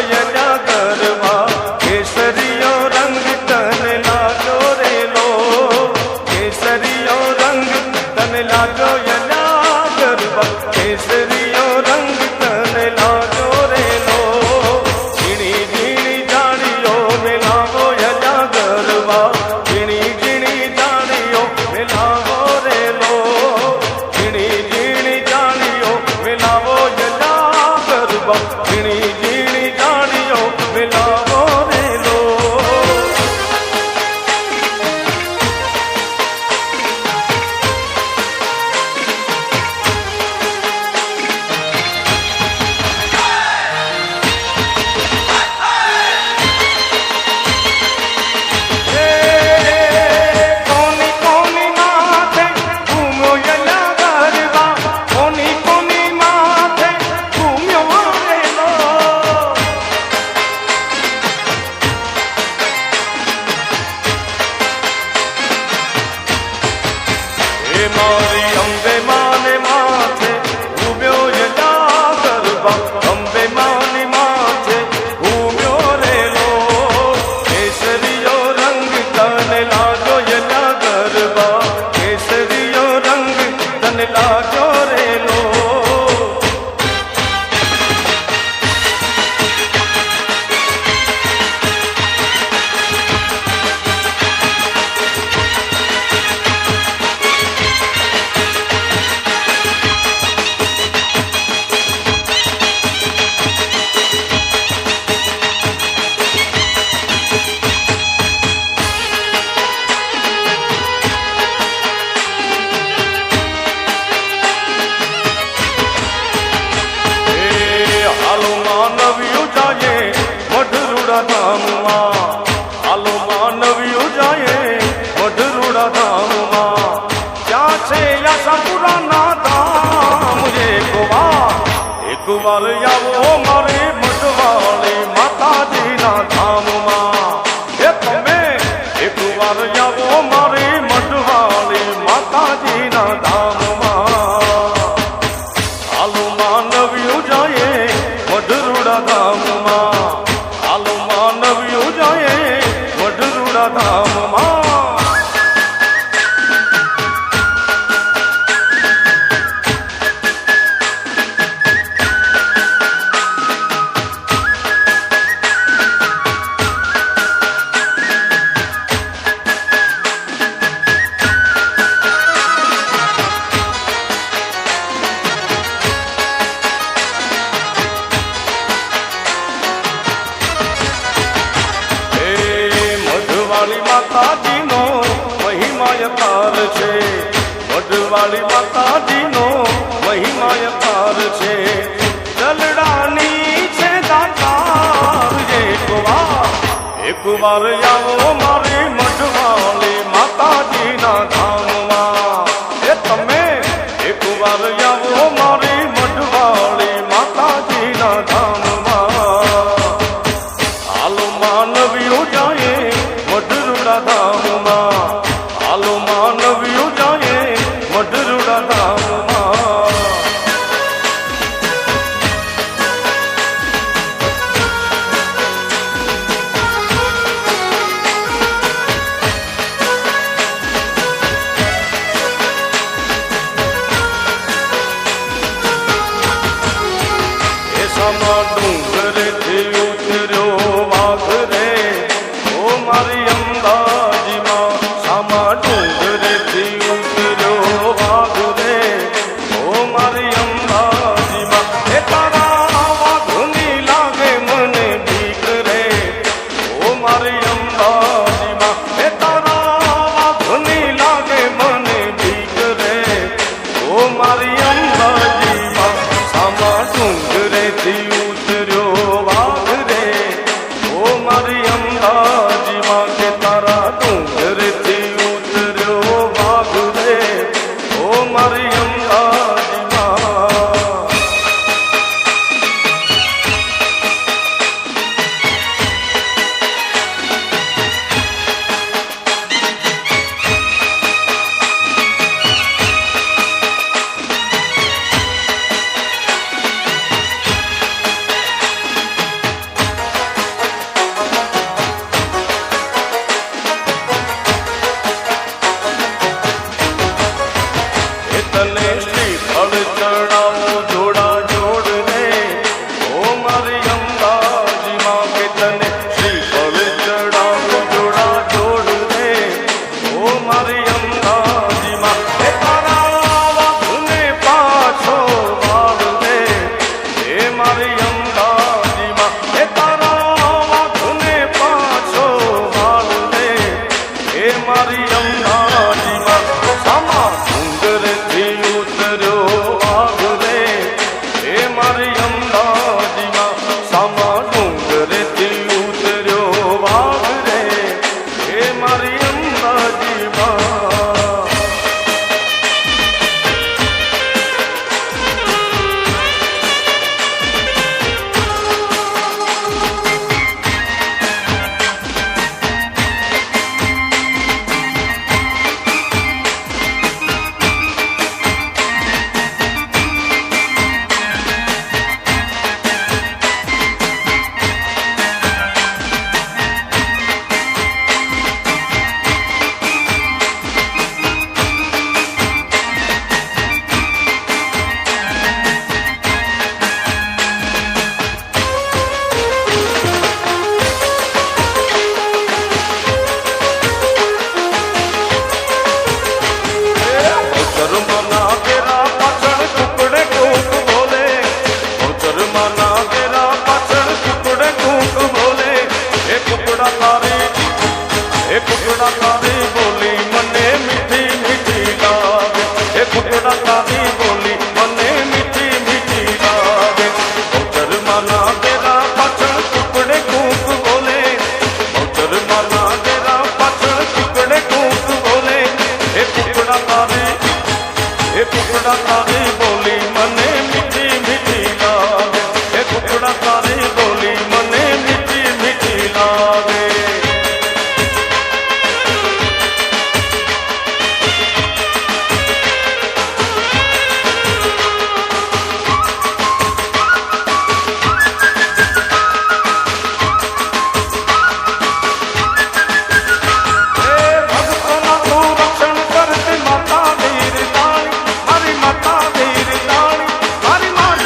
યલા ગરબા કેસરીયો રંગ તને લાજો રે લો કેસરીયો રંગ તને લાજો યલા ગરબા કેસરીયો રંગ તને લાજો રે લો ઝીણી ઝીણી જાણીઓ મેલાવો યલા ગરબા ઝીણી ઝીણી જાણીઓ મેલાવો રે લો ઝીણી ઝીણી જાણીઓ મેલાવો યલા ગરબા ઝીણી ઝીણી જાણીઓ મેલાવો રે લો મારી અંબે માને માથે ઉભ્યો યલા ગરબા અંબે માની માથે ઉભ્યો રેલો કેસરીયો રંગ તને લાજો યલા ગરબા કેસરીયો રંગ તને લાજો રેલો માનવ્યું જાય મઢરુડા ધામમાં હાલો માનવ્યું જાય મઢરુડા ધામમાં ક્યાં છે આશાપુરાના ધામ એક વાર આવો મારે મઢવાળી માતાજીના ધામમાં એ તમે એક વાર આવો મારે મઢવાળી માતાજીના ધામમાં હાલો માનવ્યું જાય મઢરુડા ધામમાં હાલો માનવ્યું જાય મઢરુડા ધામમાં મઢવાળી માતાજીનો મહિમાય પાર છે મઢવાળી માતાજીનો મહિમાય પાર છે દલડાની છે દાતાર એક વાર આવો મારી મઢવાળી માતાજીના ધામમાં એ તમે એક વાર આવો મારી મઢવાળી માતાજીના ધામમાં હાલો માનવ્યું જાય મઢરુડા ધામમાં હાલો માનવ્યું જાય મઢરુડા ધામમાં એસામાં ડુંગરેથી ઉતર્યો વાઘ રે ઓ મારી અંબાજીમાં સામા ડુંગરેથી ઉતર્યો વાઘ રે ઓ મારી અંબાજીમાં એ તારા વાઘની લાગે મને બીક રે ઓ મારી અંબાજીમાં એ તારા વાઘની લાગે મને બીક રે ઓ મારી અંબાજીમાં સામા ડુંગરેથી ઉતર્યો વાઘ રે ઓ મારી અંબાજીમાં કે તારા ડુંગરેથી ઉતર્યો વાઘ રે ઓ મારી અંબાજીમાં શ્રીફળ ચડાવો જોડા જોડ રે ઓ મારી અંબાજી માં કે તને શ્રીફળ ચડાવો જોડા જોડ રે ઓ મારી અંબાજી માં એ તારા વાઘને પાછો વાળ રે એ મારી અંબાજી માં એ તારા વાઘને પાછો વાળ રે એ મારી અંબાજી માં સામા ડુંગરથી ઉતર્યો વાઘ રે એ મારી અંબાજી માં સામા ડુંગરથી ઉતર્યો વાઘ રે એ મારી અંબાજી માં કુકડા તારી બોલી મને મીઠી મીઠી લાગે એ કુકડા તારી બોલી મને મીઠી મીઠી લાગે મોટરમાં તેરા પાછળ કુકડે કૂક બોલે મોટરમાં તેરા પાછળ કુકડે કૂક બોલે એ કુકડા તારી બોલી મને મીઠી મીઠી લાગે એ કુકડા તારી બોલી મને મીઠી મીઠી લાગે મારી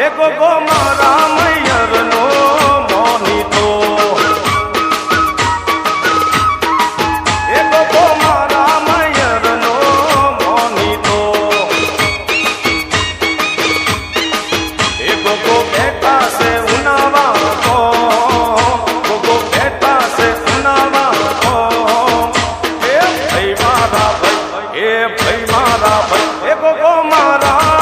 એ ગોગો મારા મૈયરનો મોનીતો એ ગોગો મારા મૈયરનો મોનીતો એ ગોગો બેઠા છે ઉનાવા કો ગોગો બેઠા છે ઉનાવા કો એ ભાઈ મારા ભાઈ એ ભાઈ મારા ભાઈ એ ગોગો મારા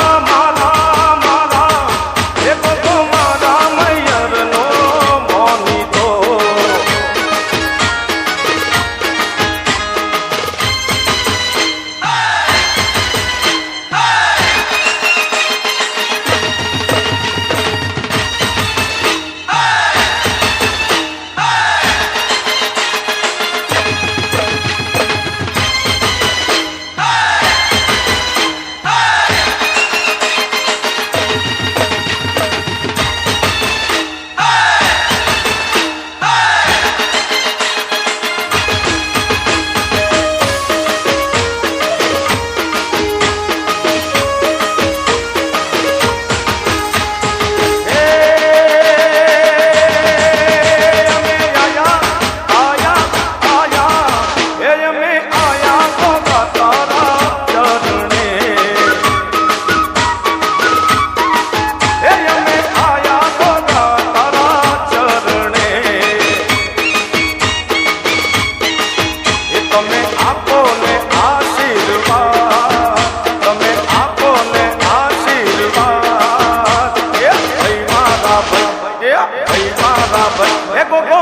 એ ગોગો